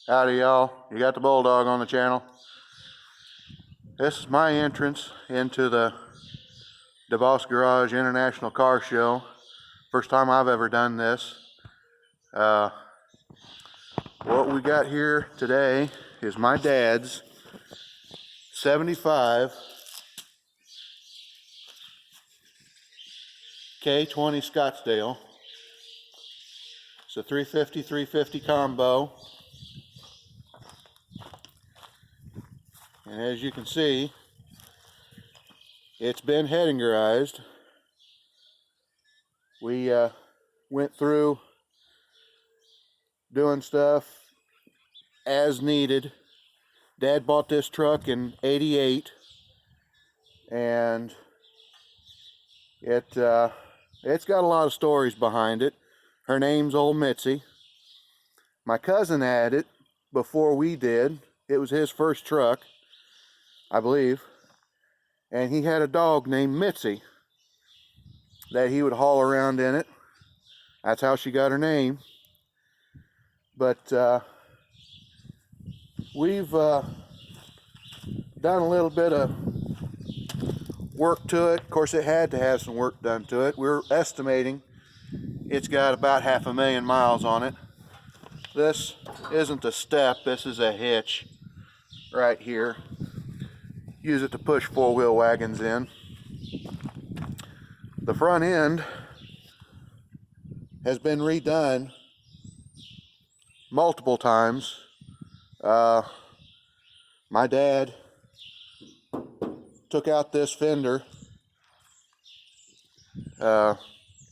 Howdy y'all, you got the Bulldog on the channel. This is my entrance into the Deboss Garage International car show. First time I've ever done this. What we got here today is my dad's 75 K20 Scottsdale. It's a 350 combo. And as you can see, it's been Hettingerized. We went through doing stuff as needed. Dad bought this truck in '88, and it's got a lot of stories behind it. Her name's Old Mitzi. My cousin had it before we did. It was his first truck, I believe, and he had a dog named Mitzi that he would haul around in it. That's how she got her name. But we've done a little bit of work to it. Of course, it had to have some work done to it. We're estimating it's got about 500,000 miles on it. This isn't a step, this is a hitch right here. Use it to push four-wheel wagons in. The front end has been redone multiple times. My dad took out this fender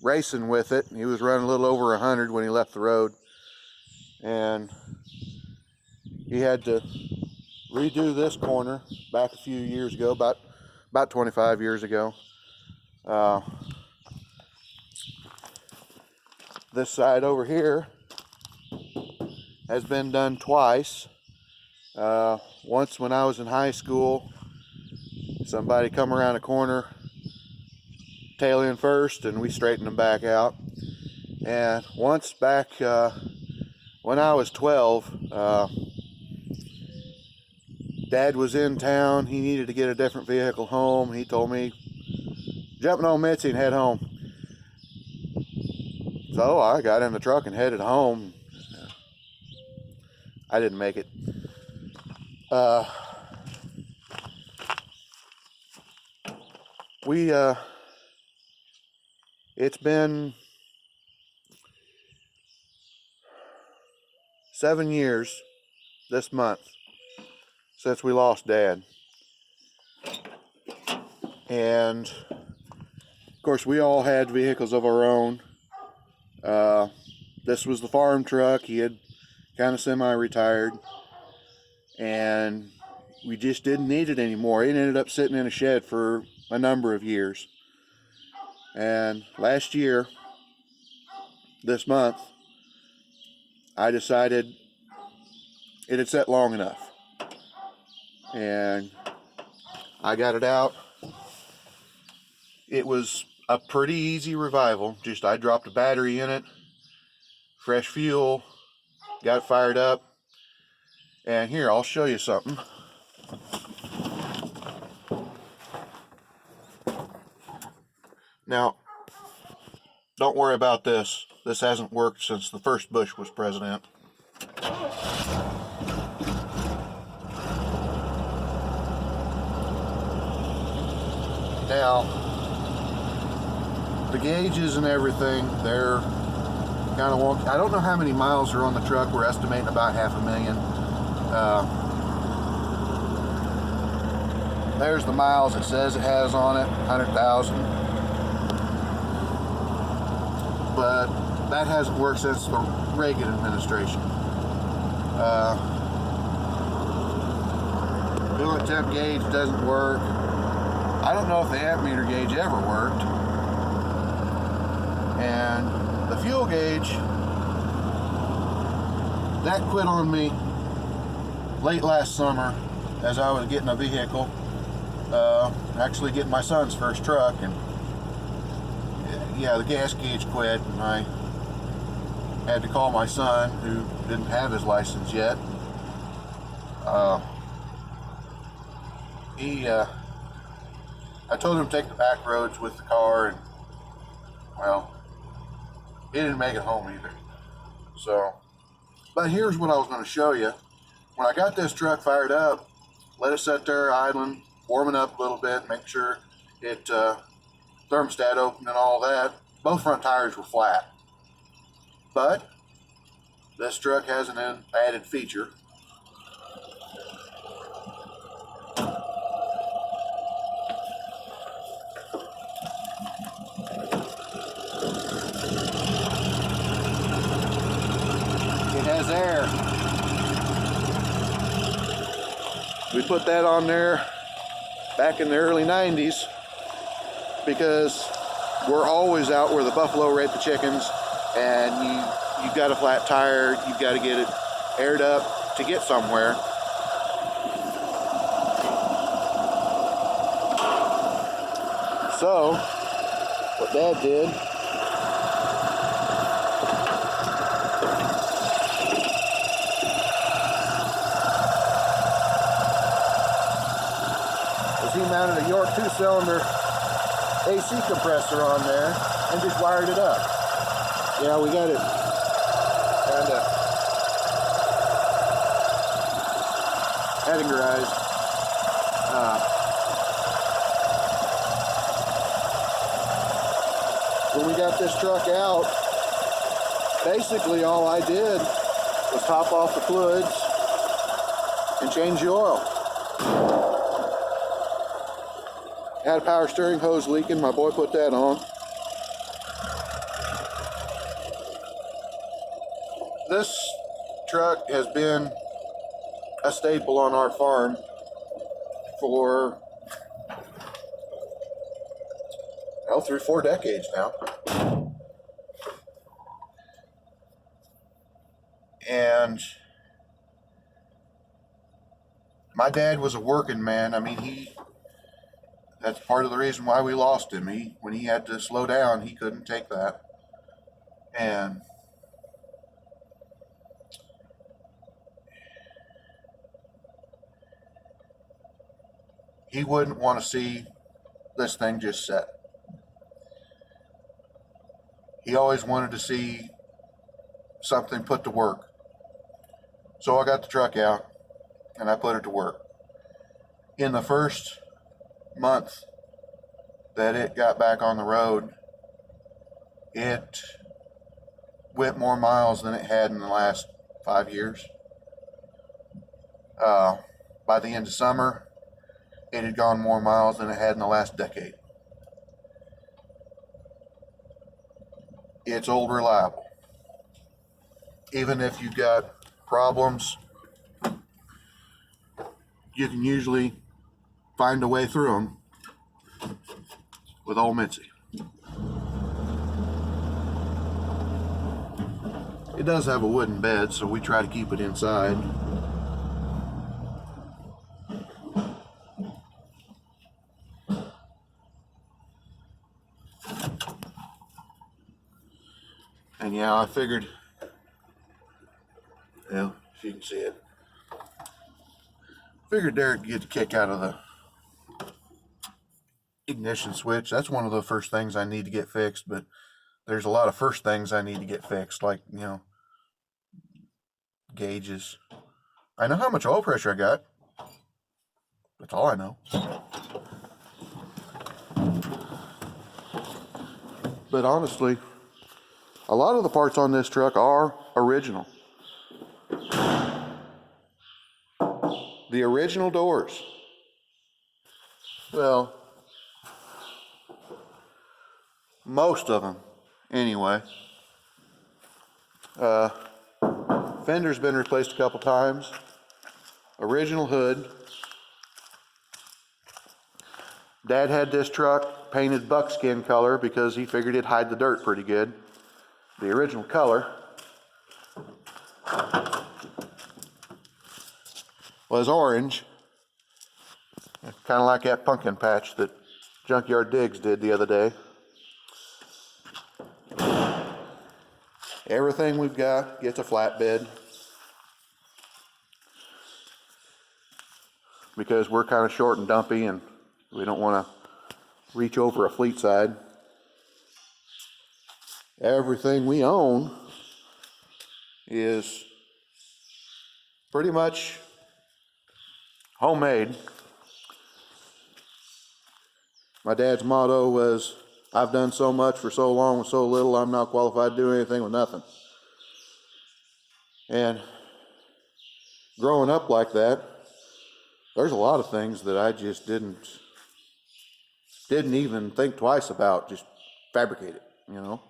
racing with it. He was running a little over 100 when he left the road, and he had to redo this corner back a few years ago, about 25 years ago. This side over here has been done twice. Once when I was in high school, somebody come around a corner, tail in first, and we straightened them back out. And once back when I was 12, Dad was in town. He needed to get a different vehicle home. He told me, jumping on Mitzi and head home. So I got in the truck and headed home. I didn't make it. It's been 7 years this month since we lost Dad. And of course, we all had vehicles of our own. This was the farm truck. He had kind of semi-retired, and we just didn't need it anymore. It ended up sitting in a shed for a number of years. And last year, this month, I decided it had sat long enough. And I got it out. It was a pretty easy revival. Just I dropped a battery in it, fresh fuel, got it fired up. And here, I'll show you something. Now, don't worry about this. This hasn't worked since the first Bush was president. Now, the gauges and everything, they're kind of wonky. I don't know how many miles are on the truck. We're estimating about 500,000. There's the miles it says it has on it, 100,000. But that hasn't worked since the Reagan administration. Fuel temp gauge doesn't work. I don't know if the amp meter gauge ever worked. And the fuel gauge, that quit on me late last summer as I was getting a vehicle, actually getting my son's first truck, and yeah, the gas gauge quit, and I had to call my son, who didn't have his license yet, Uh, I told him to take the back roads with the car, and well, he didn't make it home either. So, but here's what I was going to show you. When I got this truck fired up, let it sit there idling, warming up a little bit, make sure it thermostat open and all that. Both front tires were flat. But this truck has an added feature. It has air. We put that on there back in the early 90s because we're always out where the buffalo raid the chickens, and you've got a flat tire, you've got to get it aired up to get somewhere. So what Dad did was he mounted a York 2-cylinder AC compressor on there and just wired it up. Yeah, we got it kind of categorized. When we got this truck out, basically all I did was top off the fluids and change the oil. Had a power steering hose leaking, my boy put that on. This truck has been a staple on our farm for, well, 3 or 4 decades now. And my dad was a working man. I mean, that's part of the reason why we lost him. When he had to slow down, he couldn't take that. And he wouldn't want to see this thing just set. He always wanted to see something put to work. So I got the truck out and I put it to work. In the first month that it got back on the road, it went more miles than it had in the last 5 years. By the end of summer, it had gone more miles than it had in the last decade. It's old reliable. Even if you've got problems, you can usually find a way through them with old Mitzi. It does have a wooden bed, so we try to keep it inside. And yeah, I figured, well, if you can see it, figured Derek would get a kick out of the ignition switch. That's one of the first things I need to get fixed, but there's a lot of first things I need to get fixed, like, gauges. I know how much oil pressure I got. That's all I know. But honestly, a lot of the parts on this truck are original. The original doors. Well, most of them, anyway. Fender's been replaced a couple times. Original hood. Dad had this truck painted buckskin color because he figured it'd hide the dirt pretty good. The original color was orange, kind of like that pumpkin patch that Junkyard Diggs did the other day. Everything we've got gets a flatbed. because we're kind of short and dumpy and we don't want to reach over a fleet side. Everything we own is pretty much homemade. My dad's motto was, I've done so much for so long with so little, I'm not qualified to do anything with nothing. And growing up like that, there's a lot of things that I just didn't even think twice about, just fabricate it, you know.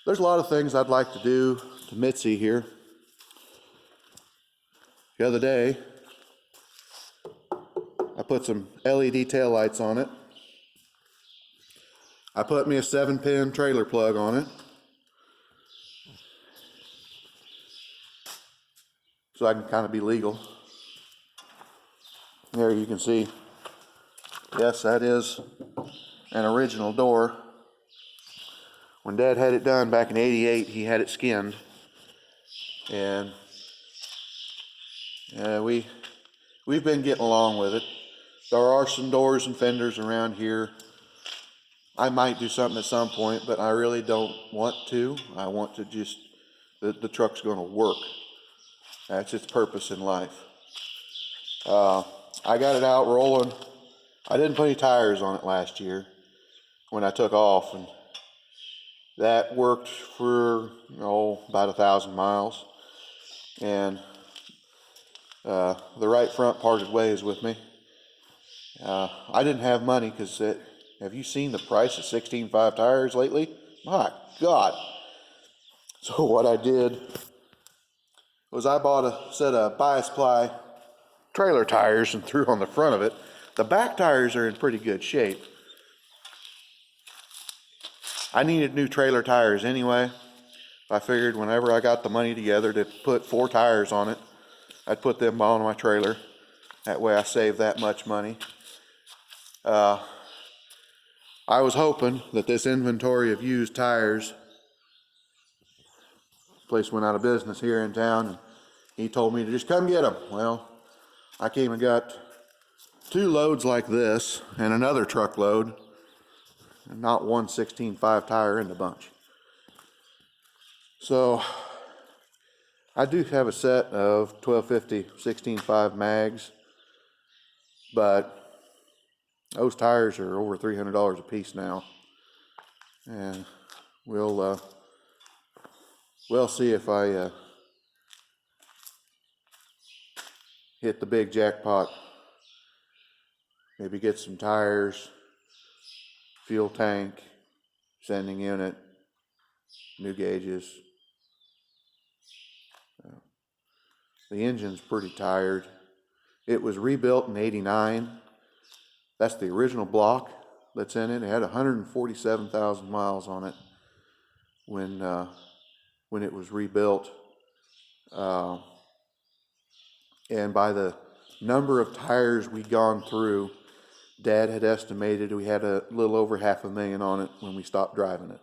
There's a lot of things I'd like to do to Mitzi here. The other day, I put some LED taillights on it. I put me a 7-pin trailer plug on it, so I can kind of be legal. There you can see, yes, that is an original door. When Dad had it done back in '88, he had it skinned, and we've been getting along with it. There are some doors and fenders around here. I might do something at some point, but I really don't want to. I want to just, the truck's going to work. That's its purpose in life. I got it out rolling. I didn't put any tires on it last year when I took off, and that worked for about 1,000 miles. And the right front parted ways with me. I didn't have money because have you seen the price of 16.5 tires lately? My God. So what I did was I bought a set of bias ply trailer tires and threw on the front of it. The back tires are in pretty good shape. I needed new trailer tires anyway. I figured whenever I got the money together to put 4 tires on it, I'd put them on my trailer. That way I saved that much money. I was hoping that this inventory of used tires, place went out of business here in town, and he told me to just come get them. Well, I came and got 2 loads like this and another truckload, and not one 16.5 tire in the bunch. So I do have a set of 1250 16.5 mags, but those tires are over $300 a piece now, and we'll see if I hit the big jackpot. Maybe get some tires, fuel tank, sending unit, new gauges. The engine's pretty tired. It was rebuilt in '89. That's the original block that's in it. It had 147,000 miles on it when it was rebuilt. And by the number of tires we'd gone through, Dad had estimated we had a little over 500,000 on it when we stopped driving it.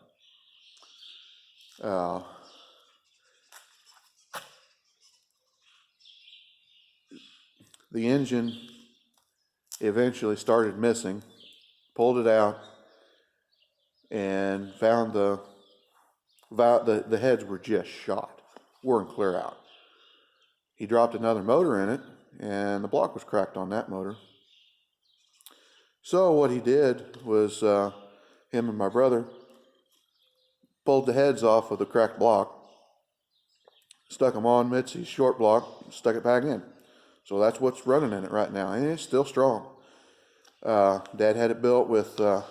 The engine eventually started missing, pulled it out, and found the heads were just shot, weren't clear out. He dropped another motor in it, and the block was cracked on that motor. So what he did was, him and my brother pulled the heads off of the cracked block, stuck them on Mitzi's short block, stuck it back in. So that's what's running in it right now, and it's still strong. Dad had it built with him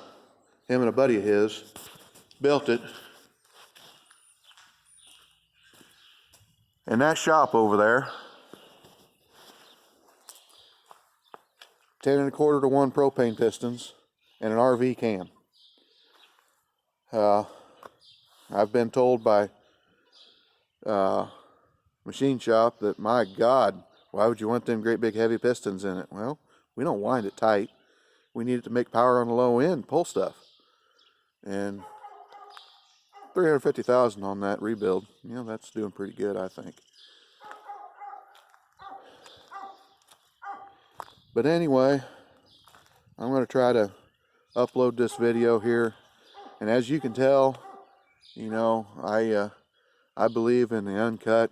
and a buddy of his, built it. And that shop over there, 10 1/4 to 1 propane pistons and an RV cam. I've been told by machine shop that, my God, why would you want them great big heavy pistons in it? Well, we don't wind it tight. We need it to make power on the low end, pull stuff. And 350,000 on that rebuild, that's doing pretty good, I think. But anyway, I'm going to try to upload this video here. And as you can tell, you know, I believe in the uncut,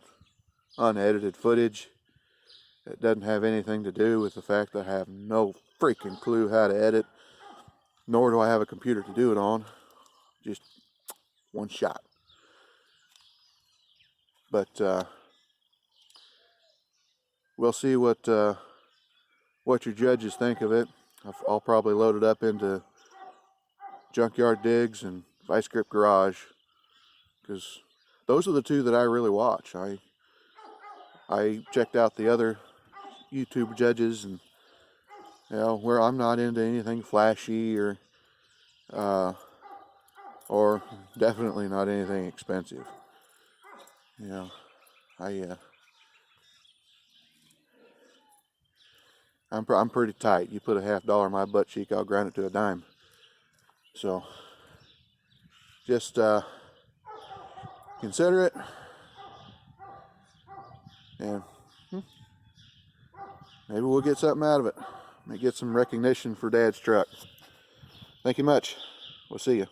unedited footage. It doesn't have anything to do with the fact that I have no freaking clue how to edit, nor do I have a computer to do it on. Just one shot. But we'll see what your judges think of it. I'll probably load it up into Junkyard Digs and Vice Grip Garage, because those are the two that I really watch. I checked out the other YouTube judges, and you know, where I'm not into anything flashy or definitely not anything expensive. You know, I'm pretty tight. You put a $50 in my butt cheek, I'll grind it to a dime. So just consider it, and maybe we'll get something out of it. Maybe get some recognition for Dad's truck. Thank you much. We'll see you.